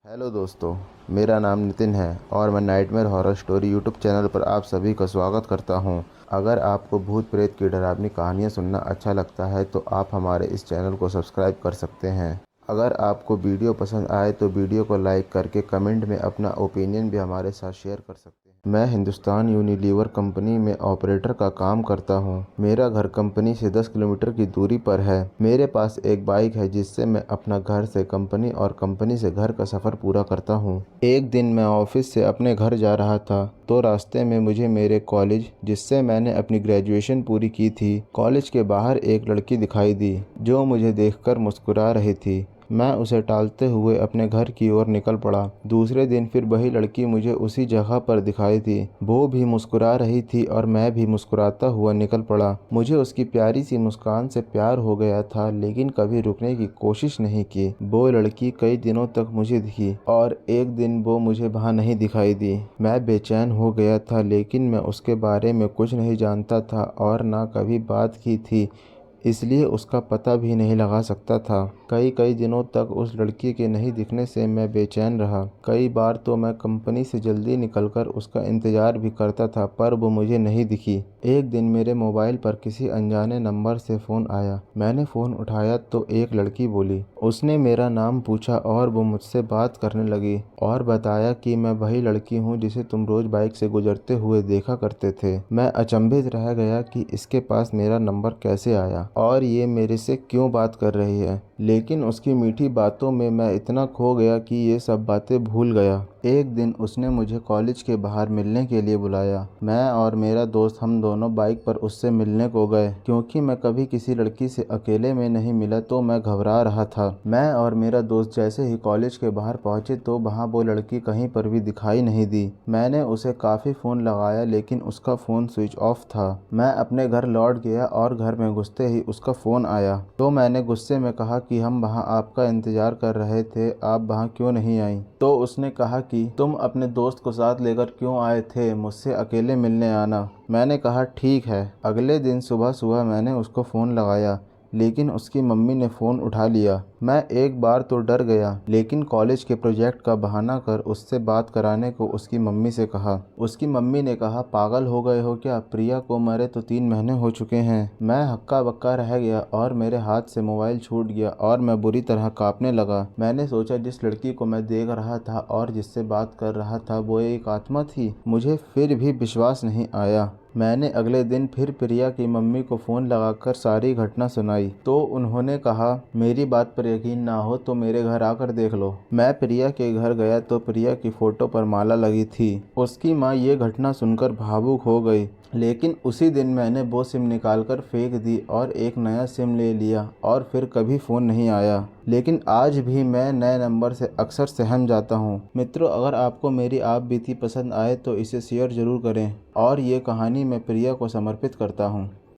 Hello दोस्तों, मेरा नाम नितिन है और मैं nightmare horror story YouTube channel पर आप सभी का स्वागत करता हूं। अगर आपको भूत प्रेत की डरावनी कहानियां सुनना अच्छा लगता है तो आप हमारे इस चैनल को सब्सक्राइब कर सकते हैं। अगर आपको वीडियो पसंद आए तो वीडियो को लाइक करके कमेंट में अपना ओपिनियन भी हमारे साथ शेयर कर सकते हैं। मैं हिंदुस्तान यूनिलीवर कंपनी में ऑपरेटर का काम करता हूं। मेरा घर कंपनी से 10 किलोमीटर की दूरी पर है। मेरे पास एक बाइक है जिससे मैं अपना घर से कंपनी और कंपनी से घर का सफ़र पूरा करता हूं। एक दिन मैं ऑफिस से अपने घर जा रहा था तो रास्ते में मुझे मेरे कॉलेज जिससे मैंने अपनी ग्रेजुएशन पूरी की थी, कॉलेज के बाहर एक लड़की दिखाई दी जो मुझे देखकर मुस्कुरा रही थी। मैं उसे टालते हुए अपने घर की ओर निकल पड़ा। दूसरे दिन फिर वही लड़की मुझे उसी जगह पर दिखाई दी। वो भी मुस्कुरा रही थी और मैं भी मुस्कुराता हुआ निकल पड़ा। मुझे उसकी प्यारी सी मुस्कान से प्यार हो गया था, लेकिन कभी रुकने की कोशिश नहीं की। वो लड़की कई दिनों तक मुझे दिखी और एक दिन वो मुझे वहाँ नहीं दिखाई दी। मैं बेचैन हो गया था, लेकिन मैं उसके बारे में कुछ नहीं जानता था और ना कभी बात की थी, इसलिए उसका पता भी नहीं लगा सकता था। कई कई दिनों तक उस लड़की के नहीं दिखने से मैं बेचैन रहा। कई बार तो मैं कंपनी से जल्दी निकलकर उसका इंतज़ार भी करता था, पर वो मुझे नहीं दिखी। एक दिन मेरे मोबाइल पर किसी अनजाने नंबर से फ़ोन आया। मैंने फ़ोन उठाया तो एक लड़की बोली। उसने मेरा नाम पूछा और वो मुझसे बात करने लगी और बताया कि मैं वही लड़की हूँ जिसे तुम रोज़ बाइक से गुजरते हुए देखा करते थे। मैं अचंभित रह गया कि इसके पास मेरा नंबर कैसे आया और ये मेरे से क्यों बात कर रही है, लेकिन उसकी मीठी बातों में मैं इतना खो गया कि ये सब बातें भूल गया। एक दिन उसने मुझे कॉलेज के बाहर मिलने के लिए बुलाया। मैं और मेरा दोस्त हम दोनों बाइक पर उससे मिलने को गए। क्योंकि मैं कभी किसी लड़की से अकेले में नहीं मिला तो मैं घबरा रहा था। मैं और मेरा दोस्त जैसे ही कॉलेज के बाहर पहुंचे तो वहाँ वो लड़की कहीं पर भी दिखाई नहीं दी। मैंने उसे काफ़ी फ़ोन लगाया, लेकिन उसका फ़ोन स्विच ऑफ था। मैं अपने घर लौट गया और घर में घुसते ही उसका फ़ोन आया तो मैंने गुस्से में कहा कि हम वहाँ आपका इंतज़ार कर रहे थे, आप वहाँ क्यों नहीं आई। तो उसने कहा कि तुम अपने दोस्त को साथ लेकर क्यों आए थे, मुझसे अकेले मिलने आना। मैंने कहा ठीक है। अगले दिन सुबह सुबह मैंने उसको फ़ोन लगाया, लेकिन उसकी मम्मी ने फ़ोन उठा लिया। मैं एक बार तो डर गया, लेकिन कॉलेज के प्रोजेक्ट का बहाना कर उससे बात कराने को उसकी मम्मी से कहा। उसकी मम्मी ने कहा पागल हो गए हो क्या, प्रिया को मरे तो 3 महीने हो चुके हैं। मैं हक्का बक्का रह गया और मेरे हाथ से मोबाइल छूट गया और मैं बुरी तरह कांपने लगा। मैंने सोचा जिस लड़की को मैं देख रहा था और जिससे बात कर रहा था वो एक आत्मा थी। मुझे फिर भी विश्वास नहीं आया। मैंने अगले दिन फिर प्रिया की मम्मी को फ़ोन लगाकर सारी घटना सुनाई तो उन्होंने कहा मेरी बात पर यकीन ना हो तो मेरे घर आकर देख लो। मैं प्रिया के घर गया तो प्रिया की फ़ोटो पर माला लगी थी। उसकी माँ ये घटना सुनकर भावुक हो गई, लेकिन उसी दिन मैंने वो सिम निकालकर फेंक दी और एक नया सिम ले लिया और फिर कभी फ़ोन नहीं आया। लेकिन आज भी मैं नए नंबर से अक्सर सहम जाता हूँ। मित्रों, अगर आपको मेरी आप बीती पसंद आए तो इसे शेयर ज़रूर करें और ये कहानी मैं प्रिया को समर्पित करता हूँ।